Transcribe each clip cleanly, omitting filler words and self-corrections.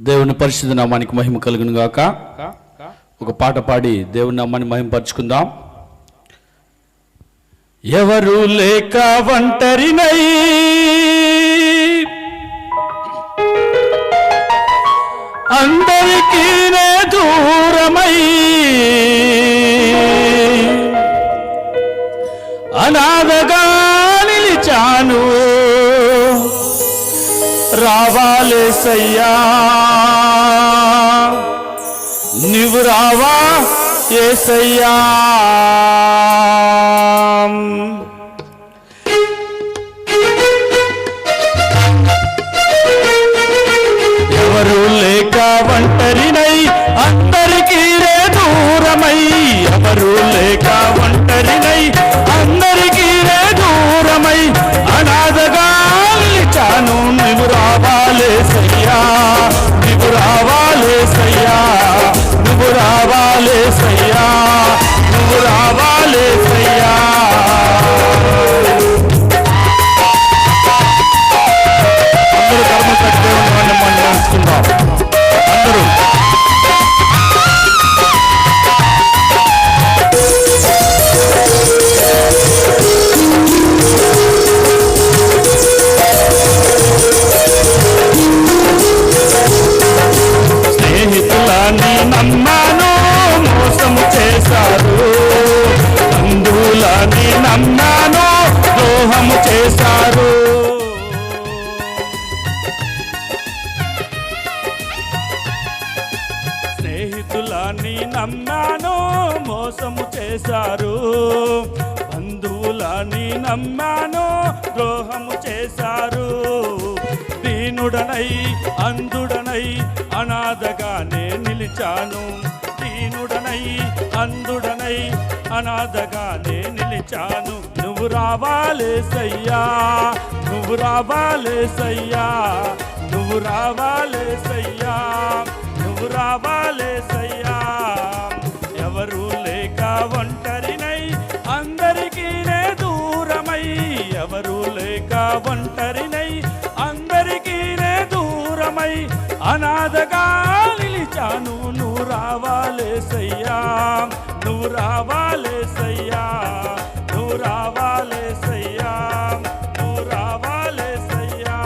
దేవుని పరిశుద్ధ నామానికి మహిమ కలుగును గాక. ఒక పాట పాడి దేవుని నామాన్ని మహిమపరుచుకుందాం. ఎవరు లేక ఒంటరినై అందరికీ నే దూరమై అనాథగా నిలిచాను, రావాలేసయ్యా నీవు రావా యేసయ్యా. ఎవరు లేక ఒంటరినై అందరికీ రే దూరమై, ఎవరు లేక ఒంటరినై అందరికీ రే దూరమై అనాథగా నిలిచాను, నీవు రావాలేసయ్యా నీవు రావాలేసయ్యా నువ్వు రావాలేసయ్యా నువ్వు రావాలేసయ్యా. అందరూ కర్మ కట్టేవాడిని మనం నేర్చుకుందాం. అందరూ స్నేహితులని నమ్మాను, మోసము చేశారు, బంధువులని నమ్మాను, ద్రోహము చేశారు. స్నేహితులని నమ్మాను, మోసము చేశారు, బంధువులని నమ్మాను, ద్రోహము చేశారు. దీనుడనై అంధుడనై అనాథగానే నిలిచాను, దీనుడనై అంధుడనై అనాథగానే నిలిచాను. నువ్వు రావాలేసయ్యా నువ్వు రావాలేసయ్యా నువ్వు రావాలేసయ్యా నువ్వు రావాలేసయ్యా. ఎవరు లేక ఒంటరినై అందరికీ నే దూరమై, ఎవరు లేక ఒంటరినై అందరికీ నే దూరమై అనాథగా నిలిచాను, నువ్వు రావాలేసయ్యా నువ్వు రావాలేసయ్యా నువ్వు రావాలేసయ్యా నువ్వు రావాలేసయ్యా.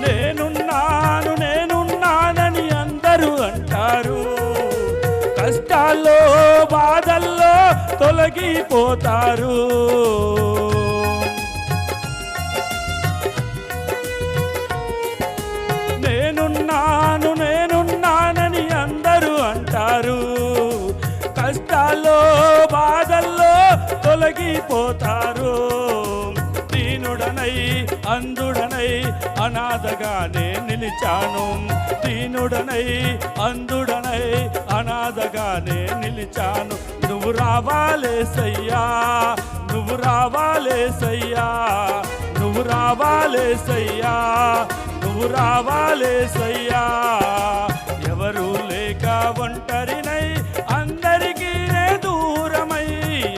నేనున్నాను నేనున్నానని అందరూ అంటారు, కష్టాల్లో బాధల్లో తొలగిపోతారు. నేనున్నాను నేనున్నానని అందరూ అంటారు, కష్టాల్లో బాధల్లో తొలగిపోతారు. దీనుడనై అంధుడనై అనాథగానే నిలిచాను, దీనుడనై అంధుడనై అనాథగానే నిలిచాను. నువ్వు రావాలేసయ్యా నువ్వు రావాలేసయ్యా నువ్వు రావాలేసయ్యా నువ్వు రావాలేసయ్యా. ఎవరు లేక ఒంటరినై అందరికీ నే దూరమై,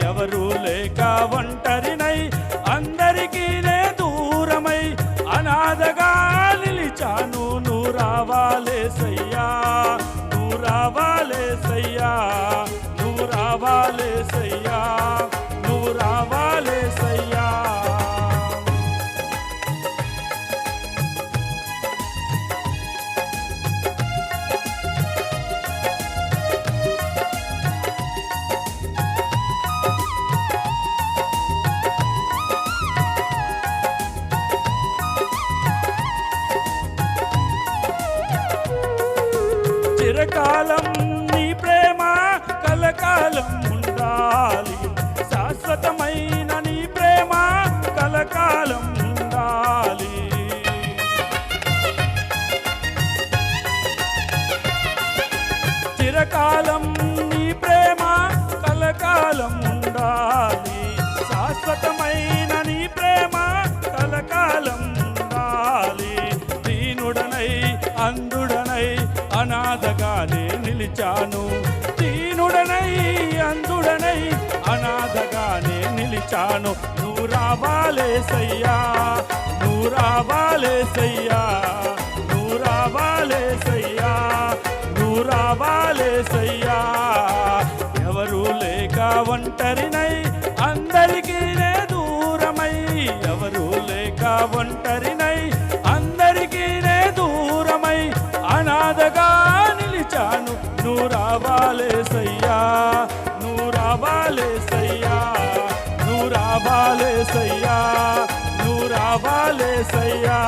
ఎవరు లేక ఒంటరినై అందరికీ నే దూరమై అనాథగా నిలిచాను, నువ్వు రావాలేసయ్యా నువ్వు రావాలేసయ్యా నువ్వు రావాలేసయ్యా నువ్వు రావాలేసయ్యా. చిరకాలం నీ ప్రేమ కలకాలం ఉండాలి, శాశ్వతమైన నీ ప్రేమ కలకాలం ఉండాలి. నిలిచాను, దీనుడనై అందుడనై అనాథగానే నిలిచాను. నువ్వు రావాలేసయ్యా, నువ్వు రావాలేసయ్యా, నువ్వు రావాలేసయ్యా, నువ్వు రావాలేసయ్యా. ఎవరు లేక ఒంటరినై అందరికీ నే దూరమై, ఎవరు లేక ఒంటరినై అందరికీ నే దూరమై అనాథగా నిలిచాను. నువ్వు రావాలేసయ్యా, నువ్వు రావాలేసయ్యా, నువ్వు రావాలేసయ్యా, నువ్వు రావాలేసయ్యా.